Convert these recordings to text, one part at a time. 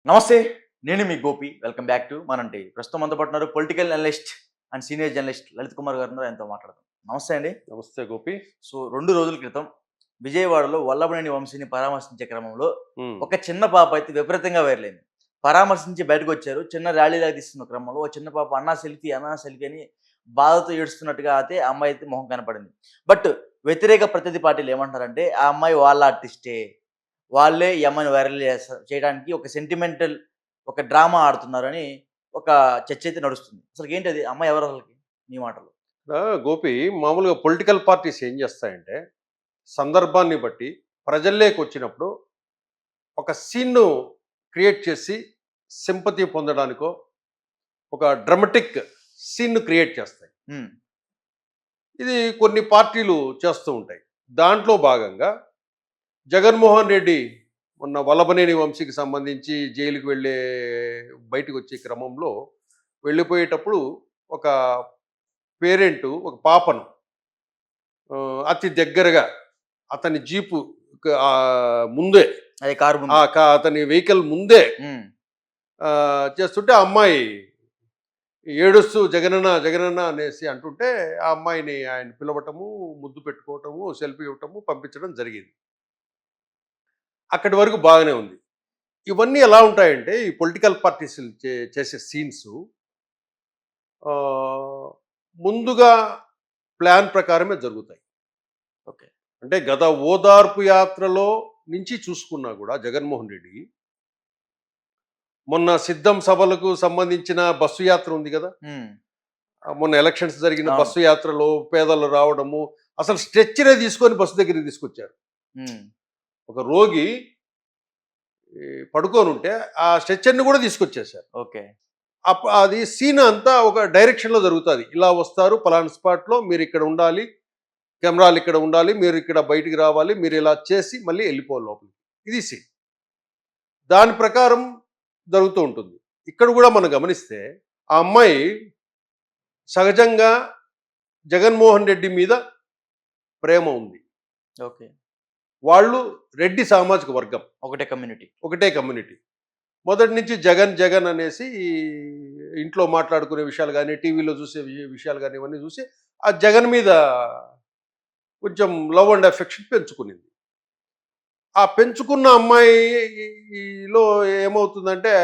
నమస్తే. నేను మీ గోపి. వెల్కమ్ బ్యాక్ టు మనంటి. ప్రస్తుతం మనతో పాటు ఉన్నారు political analyst and senior journalist Lalith Kumar గారు ఉన్నారు. ఆయనతో మాట్లాడదాం. నమస్తే అండి. నమస్తే గోపి. సో 2 రోజుల క్రితం విజయవాడలో వల్లభనేని వంశీని పరామర్శించే క్రమంలో ఒక చిన్న పాప అయితే విపరీతంగా వైరల్ అయింది. పరామర్శించి బయటకొచ్చారు. చిన్న ర్యాలీలాగా తీస్తున్న క్రమంలో ఒక చిన్న పాప అన్నా సెల్ఫీ అని బాధతో ఏడుస్తున్నట్టుగా అయితే ఆ అమ్మాయి అయితే మొహం కనపడింది. బట్ వ్యతిరేక ప్రతినిధి పార్టీలు ఏమంటారంటే ఆ అమ్మాయి వాళ్ళ ఆర్టిస్టే. వాళ్ళే ఈ అమ్మాయిని వైరల్ చేయడానికి ఒక సెంటిమెంటల్ ఒక డ్రామా ఆడుతున్నారని ఒక చర్చ అయితే నడుస్తుంది. అసలుకేంటది? అమ్మాయి ఎవరు అసలకి? మీ మాటల్లో. గోపి, మామూలుగా పొలిటికల్ పార్టీస్ ఏం చేస్తాయంటే సందర్భాన్ని బట్టి ప్రజల్లోకి వచ్చినప్పుడు ఒక సీన్ను క్రియేట్ చేసి సింపతి పొందడానికో ఒక డ్రమటిక్ సీన్ను క్రియేట్ చేస్తాయి. హ్మ్. ఇది కొన్ని పార్టీలు చేస్తూ ఉంటాయి. దాంట్లో భాగంగా జగన్మోహన్ రెడ్డి మొన్న వల్లభనేని వంశీకి సంబంధించి జైలుకి బయటకు వచ్చే క్రమంలో వెళ్ళిపోయేటప్పుడు ఒక పేరెంటు ఒక పాపను అతి దగ్గరగా అతని జీపు ముందే అదే కారు ముందు. అతని వెహికల్ ముందే హ్మ్. చేస్తుంటే ఆ అమ్మాయి ఏడుస్తూ జగనన్న జగనన్న అనేసి అంటుంటే ఆ అమ్మాయిని ఆయన పిలవటము, ముద్దు పెట్టుకోవటము, సెల్ఫీ ఇవ్వటము, పంపించడం జరిగింది. అక్కడి వరకు బాగానే ఉంది. ఇవన్నీ ఎలా ఉంటాయంటే ఈ పొలిటికల్ పార్టీస్ చేసే సీన్స్ ముందుగా ప్లాన్ ప్రకారమే జరుగుతాయి. ఓకే. అంటే గత ఓదార్పు యాత్రలో నుంచి చూసుకున్నా కూడా జగన్మోహన్ రెడ్డి మొన్న సిద్ధం సభలకు సంబంధించిన బస్సు యాత్ర ఉంది కదా, హ్మ్. మొన్న ఎలక్షన్స్ జరిగిన అవును. బస్సు యాత్రలో పేదలు రావడము, అసలు స్ట్రెచ్చరే తీసుకొని బస్సు దగ్గరికి తీసుకొచ్చారు. హ్మ్. ఒక రోగి పడుకొని ఉంటే ఆ స్ట్రెచ్చర్ని కూడా తీసుకొచ్చేసారు. ఓకే. అది సీన్ అంతా ఒక డైరెక్షన్లో జరుగుతుంది. ఇలా వస్తారు, పలానా స్పాట్లో మీరు ఇక్కడ ఉండాలి, కెమెరాలు ఇక్కడ ఉండాలి, మీరు ఇక్కడ బయటికి రావాలి, మీరు ఇలా చేసి మళ్ళీ వెళ్ళిపోవాలి లోపలికి. ఇది సీన్. దాని ప్రకారం జరుగుతూ ఉంటుంది. ఇక్కడ కూడా మనం గమనిస్తే ఆ అమ్మాయి సహజంగా జగన్మోహన్ రెడ్డి మీద ప్రేమ ఉంది. ఓకే. వాళ్ళు రెడ్డి సామాజిక వర్గం, ఒకటే కమ్యూనిటీ. మొదటి నుంచి జగన్ జగన్ అనేసి ఇంట్లో మాట్లాడుకునే విషయాలు కానీ, టీవీలో చూసే విషయాలు కానీ ఇవన్నీ చూసి ఆ జగన్ మీద కొంచెం లవ్ అండ్ అఫెక్షన్ పెంచుకునింది. ఆ పెంచుకున్న అమ్మాయిలో ఏమవుతుందంటే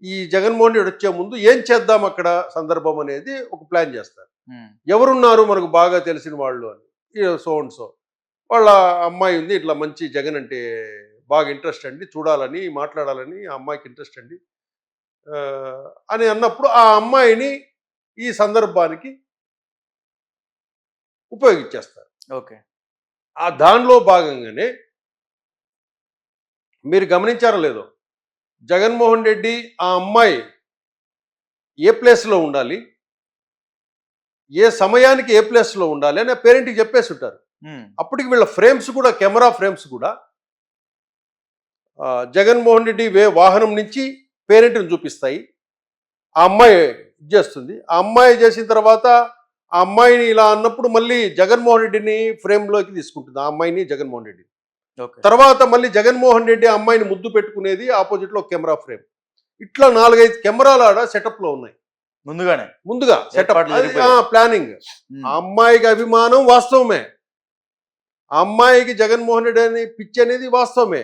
ఈ జగన్మోహన్ రెడ్డి వచ్చే ముందు ఏం చేద్దాం అక్కడ సందర్భం అనేది ఒక ప్లాన్ చేస్తారు. ఎవరున్నారు మనకు బాగా తెలిసిన వాళ్ళు అని, సో అండ్ సో వాళ్ళ అమ్మాయి ఉంది, ఇట్లా మంచి జగన్ అంటే బాగా ఇంట్రెస్ట్ అండి, చూడాలని మాట్లాడాలని ఆ అమ్మాయికి ఇంట్రెస్ట్ అండి అని అన్నప్పుడు ఆ అమ్మాయిని ఈ సందర్భానికి ఉపయోగించేస్తారు. ఓకే. ఆ దానిలో భాగంగానే మీరు గమనించారో లేదో, జగన్మోహన్ రెడ్డి ఆ అమ్మాయి ఏ ప్లేస్లో ఉండాలి, ఏ సమయానికి ఏ ప్లేస్లో ఉండాలి అని పేరెంట్కి చెప్పేసి ఉంటారు. అప్పటికి వీళ్ళ ఫ్రేమ్స్ కూడా, కెమెరా ఫ్రేమ్స్ కూడా జగన్మోహన్ రెడ్డి వాహనం నుంచి పేరెంట్ని చూపిస్తాయి. ఆ అమ్మాయి చేస్తుంది. ఆ అమ్మాయి చేసిన తర్వాత ఆ అమ్మాయిని ఇలా అన్నప్పుడు మళ్ళీ జగన్మోహన్ రెడ్డిని ఫ్రేమ్లోకి తీసుకుంటుంది, ఆ అమ్మాయిని జగన్మోహన్ రెడ్డి. తర్వాత మళ్ళీ జగన్మోహన్ రెడ్డి ఆ అమ్మాయిని ముద్దు పెట్టుకునేది ఆపోజిట్లో కెమెరా ఫ్రేమ్. ఇట్లా 4-5 కెమెరాలు ఆడ సెటప్లో ఉన్నాయి. ముందుగా సెటప్, ప్లానింగ్. ఆ అమ్మాయికి అభిమానం వాస్తవమే, ఆ అమ్మాయికి జగన్మోహన్ రెడ్డి అనే పిచ్చి అనేది వాస్తవమే.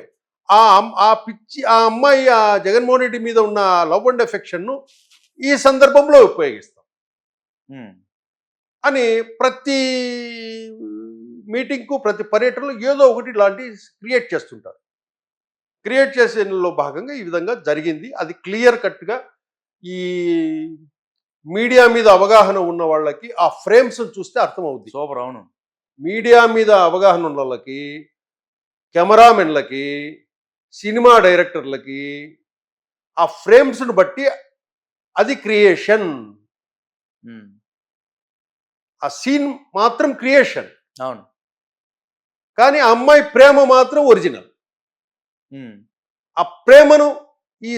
ఆ పిచ్చి, ఆ అమ్మాయి ఆ జగన్మోహన్ రెడ్డి మీద ఉన్న లవ్ అండ్ ఎఫెక్షన్ను ఈ సందర్భంలో ఉపయోగిస్తాం అని ప్రతి మీటింగ్కు, ప్రతి పర్యటనలో ఏదో ఒకటి ఇలాంటి క్రియేట్ చేస్తుంటారు. క్రియేట్ చేసేలో భాగంగా ఈ విధంగా జరిగింది. అది క్లియర్ కట్గా ఈ మీడియా మీద అవగాహన ఉన్న వాళ్ళకి ఆ ఫ్రేమ్స్ చూస్తే అర్థమవుద్ది. సూపర్. అవును. మీడియా మీద అవగాహన ఉన్న వాళ్ళకి, కెమెరామెన్లకి, సినిమా డైరెక్టర్లకి ఆ ఫ్రేమ్స్ను బట్టి అది క్రియేషన్. ఆ సీన్ మాత్రం క్రియేషన్. అవును. కానీ ఆ అమ్మాయి ప్రేమ మాత్రం ఒరిజినల్. ఆ ప్రేమను ఈ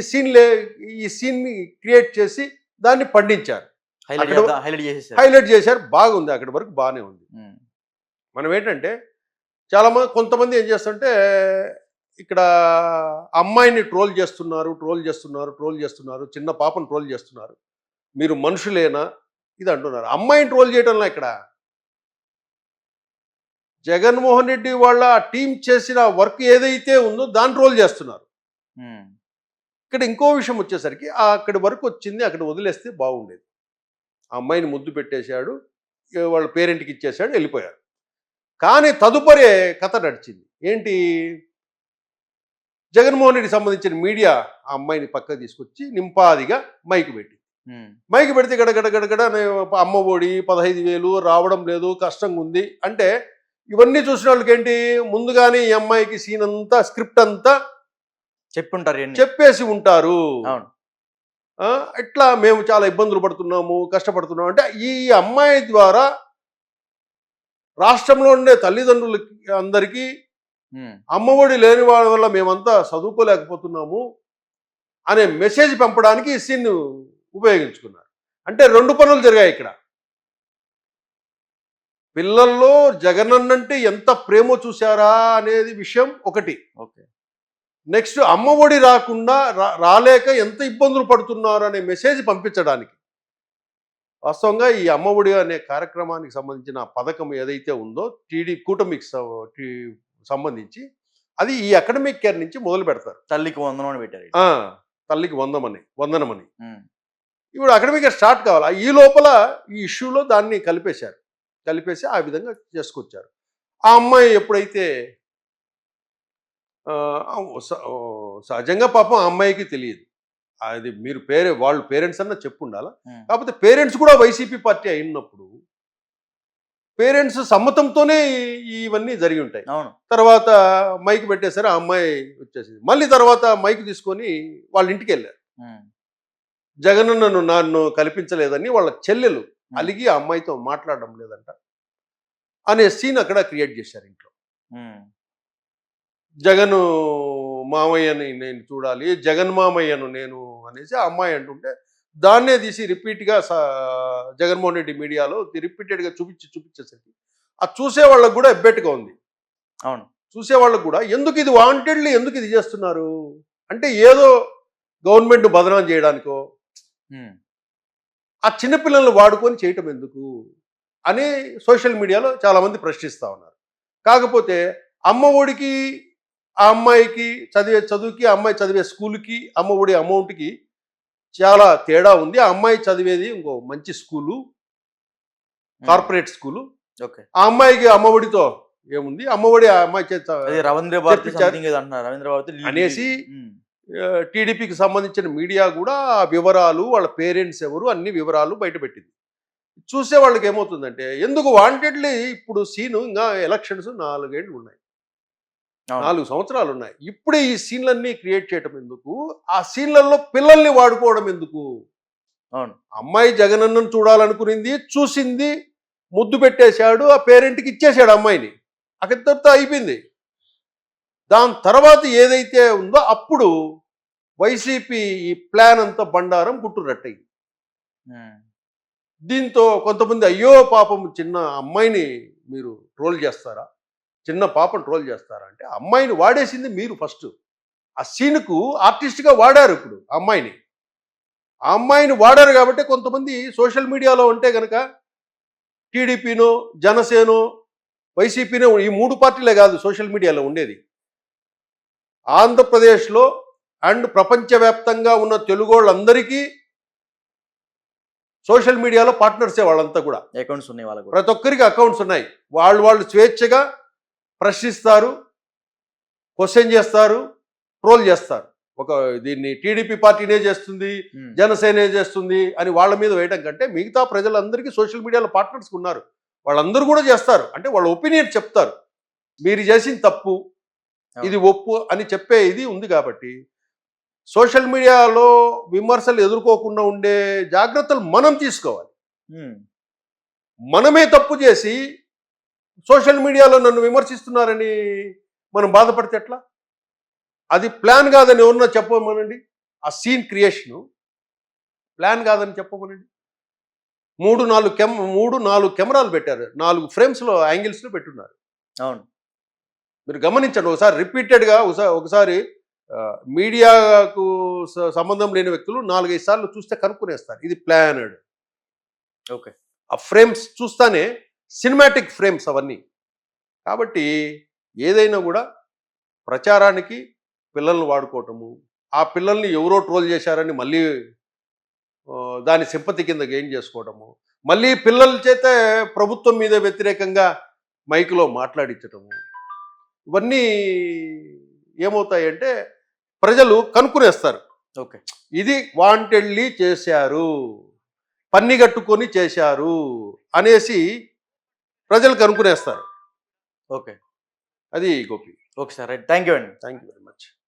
సీన్ని క్రియేట్ చేసి దాన్ని పండించారు, హైలైట్ చేశారు. బాగుంది, అక్కడి వరకు బాగానే ఉంది. మనం ఏంటంటే కొంతమంది ఏం చేస్తుంటే ఇక్కడ అమ్మాయిని ట్రోల్ చేస్తున్నారు, చిన్న పాపను ట్రోల్ చేస్తున్నారు, మీరు మనుషులేనా ఇది అంటున్నారు. అమ్మాయిని ట్రోల్ చేయడంలో ఇక్కడ జగన్మోహన్ రెడ్డి వాళ్ళ టీం చేసిన వర్క్ ఏదైతే ఉందో దాన్ని ట్రోల్ చేస్తున్నారు. ఇక్కడ ఇంకో విషయం వచ్చేసరికి అక్కడి వరకు వచ్చింది, అక్కడ వదిలేస్తే బాగుండేది. ఆ అమ్మాయిని ముద్దు పెట్టేశాడు, వాళ్ళ పేరెంట్కి ఇచ్చేశాడు, వెళ్ళిపోయారు. కానీ తదుపరి కథ నడిచింది ఏంటి, జగన్మోహన్ రెడ్డికి సంబంధించిన మీడియా ఆ అమ్మాయిని పక్కకు తీసుకొచ్చి నింపాదిగా మైకు పెట్టి పెడితే గడగడ అమ్మ ఒడి 15,000 రావడం లేదు, కష్టంగా ఉంది అంటే ఇవన్నీ చూసిన వాళ్ళకి ఏంటి, ముందుగానే ఈ అమ్మాయికి సీన్ అంతా స్క్రిప్ట్ అంతా చెప్పేసి ఉంటారు. ఇట్లా మేము చాలా ఇబ్బందులు పడుతున్నాము, కష్టపడుతున్నాము అంటే ఈ అమ్మాయి ద్వారా రాష్ట్రంలో ఉండే తల్లిదండ్రులకి అందరికీ అమ్మఒడి లేని వాళ్ళ వల్ల మేమంతా చదువుకోలేకపోతున్నాము అనే మెసేజ్ పంపడానికి ఈ సీన్ ఉపయోగించుకున్నారు. అంటే 2 పనులు జరిగాయి ఇక్కడ. పిల్లల్లో జగనన్నంటే ఎంత ప్రేమ చూశారా అనేది విషయం ఒకటి. నెక్స్ట్ అమ్మఒడి రాకుండా రాలేక ఎంత ఇబ్బందులు పడుతున్నారు అనే మెసేజ్ పంపించడానికి. వాస్తవంగా ఈ అమ్మఒడి అనే కార్యక్రమానికి సంబంధించిన పథకం ఏదైతే ఉందో కూటమికి సంబంధించి అది ఈ అకాడమిక్ కేర్ నుంచి మొదలు పెడతారు. తల్లికి వందనం అని పెట్టారు. తల్లికి వందనమని ఇప్పుడు అకాడమిక్ కేర్ స్టార్ట్ కావాలి. ఈ లోపల ఈ ఇష్యూలో దాన్ని కలిపేసి ఆ విధంగా చేసుకొచ్చారు. ఆ అమ్మాయి ఎప్పుడైతే సహజంగా పాపం ఆ అమ్మాయికి తెలియదు, అది మీరు వాళ్ళు పేరెంట్స్ అన్న చెప్పు ఉండాలా. కాకపోతే పేరెంట్స్ కూడా వైసీపీ పార్టీ అయినప్పుడు పేరెంట్స్ సమ్మతంతోనే ఇవన్నీ జరిగి ఉంటాయి. తర్వాత మైక్ పెట్టేసరి ఆ అమ్మాయి వచ్చేసింది. మళ్ళీ తర్వాత మైక్ తీసుకొని వాళ్ళ ఇంటికి వెళ్ళారు. జగన్ నన్ను కల్పించలేదని వాళ్ళ చెల్లెలు అలిగి ఆ అమ్మాయితో మాట్లాడడం లేదంట అనే సీన్ అక్కడ క్రియేట్ చేశారు ఇంట్లో. జగన్ మామయ్యని నేను చూడాలి, జగన్ మామయ్యను నేను అనేసి ఆ అమ్మాయి అంటుంటే దాన్నే తీసి రిపీట్గా జగన్మోహన్ రెడ్డి మీడియాలో రిపీటెడ్గా చూపించేసరికి ఆ చూసే వాళ్ళకు కూడా ఎబ్బెట్టుగా ఉంది. చూసే వాళ్ళకు కూడా ఎందుకు ఇది వాంటెడ్లీ ఎందుకు ఇది చేస్తున్నారు అంటే ఏదో గవర్నమెంట్ బదనాం చేయడానికో ఆ చిన్నపిల్లల్ని వాడుకొని చేయటం ఎందుకు అని సోషల్ మీడియాలో చాలామంది ప్రశ్నిస్తూ ఉన్నారు. కాకపోతే అమ్మ ఒడికి ఆ అమ్మాయికి చదువుకి అమ్మాయి చదివే స్కూల్కి అమ్మ ఒడి అమౌంట్కి చాలా తేడా ఉంది. ఆ అమ్మాయి చదివేది ఇంకో మంచి స్కూలు, కార్పొరేట్ స్కూలు. ఆ అమ్మాయికి అమ్మ ఒడితో ఏముంది, అమ్మ ఒడి ఆ అమ్మాయి అనేసి టీడీపీకి సంబంధించిన మీడియా కూడా ఆ వివరాలు వాళ్ళ పేరెంట్స్ ఎవరు అన్ని వివరాలు బయటపెట్టింది. చూసే వాళ్ళకి ఏమవుతుందంటే ఎందుకు వాంటెడ్లీ ఇప్పుడు సీను ఇంకా ఎలక్షన్స్ 4 ఏళ్ళు ఉన్నాయి, 4 సంవత్సరాలు ఉన్నాయి, ఇప్పుడే ఈ సీన్లన్నీ క్రియేట్ చేయటం ఎందుకు, ఆ సీన్లలో పిల్లల్ని వాడుకోవడం ఎందుకు. అమ్మాయి జగనన్నను చూడాలనుకునింది, చూసింది, ముద్దు పెట్టేశాడు, ఆ పేరెంట్కి ఇచ్చేసాడు అమ్మాయిని, అక్కడితో అయిపోయింది. దాని తర్వాత ఏదైతే ఉందో అప్పుడు వైసీపీ ఈ ప్లాన్ అంతా బండారం గుట్టురట్టయింది. దీంతో కొంతమంది అయ్యో పాపం చిన్న అమ్మాయిని మీరు ట్రోల్ చేస్తారా, చిన్న పాపను ట్రోల్ చేస్తారా అంటే అమ్మాయిని వాడేసింది మీరు. ఫస్ట్ ఆ సీన్కు ఆర్టిస్ట్గా వాడారు. ఇప్పుడు ఆ అమ్మాయిని వాడారు కాబట్టి కొంతమంది సోషల్ మీడియాలో ఉంటే కనుక టీడీపీనో జనసేనో వైసీపీనో ఈ 3 పార్టీలే కాదు సోషల్ మీడియాలో ఉండేది. ఆంధ్రప్రదేశ్లో అండ్ ప్రపంచవ్యాప్తంగా ఉన్న తెలుగు వాళ్ళందరికీ సోషల్ మీడియాలో పార్ట్నర్సే వాళ్ళంతా కూడా. అకౌంట్స్ ఉన్నాయి వాళ్ళకు, ప్రతి ఒక్కరికి అకౌంట్స్ ఉన్నాయి. వాళ్ళు స్వేచ్ఛగా ప్రశ్నిస్తారు, క్వశ్చన్ చేస్తారు, ట్రోల్ చేస్తారు. దీన్ని టీడీపీ పార్టీనే చేస్తుంది, జనసేనే చేస్తుంది అని వాళ్ళ మీద వేయడం కంటే మిగతా ప్రజలందరికీ సోషల్ మీడియాలో పార్ట్నర్స్ ఉన్నారు, వాళ్ళందరూ కూడా చేస్తారు. అంటే వాళ్ళ ఒపీనియన్ చెప్తారు, మీరు చేసిన తప్పు ఇది ఒప్పు అని చెప్పే ఇది ఉంది. కాబట్టి సోషల్ మీడియాలో విమర్శలు ఎదుర్కోకుండా ఉండే జాగ్రత్తలు మనం తీసుకోవాలి. మనమే తప్పు చేసి సోషల్ మీడియాలో నన్ను విమర్శిస్తున్నారని మనం బాధపడితే ఎట్లా? అది ప్లాన్ కాదని ఎవరన్నా చెప్పమనండి. ఆ సీన్ క్రియేషను ప్లాన్ కాదని చెప్పమనండి. 3-4 కెమెరాలు పెట్టారు, 4 ఫ్రేమ్స్లో యాంగిల్స్లో పెట్టున్నారు. మీరు గమనించండి ఒకసారి రిపీటెడ్గా ఒకసారి మీడియాకు సంబంధం లేని వ్యక్తులు 4-5 సార్లు చూస్తే కనుక్కునేస్తారు ఇది ప్లానెడ్. ఓకే. ఆ ఫ్రేమ్స్ చూస్తానే సినిమాటిక్ ఫ్రేమ్స్ అవన్నీ. కాబట్టి ఏదైనా కూడా ప్రచారానికి పిల్లల్ని వాడుకోవటము, ఆ పిల్లల్ని ఎవరో ట్రోల్ చేశారని మళ్ళీ దాని సింపతి కింద గెయిన్ చేసుకోవడము, మళ్ళీ పిల్లల చేత ప్రభుత్వం మీద వ్యతిరేకంగా మైకులో మాట్లాడించటము, ఇవన్నీ ఏమవుతాయంటే ప్రజలు కనుక్కునేస్తారు. ఓకే. ఇది వాంటెడ్లీ చేశారు, పన్నిగట్టుకొని చేశారు అనేసి ప్రజలు కనుక్కునేస్తారు. ఓకే. అది Gopi. Okay sir. Right. Thank you అండి. Thank you very much.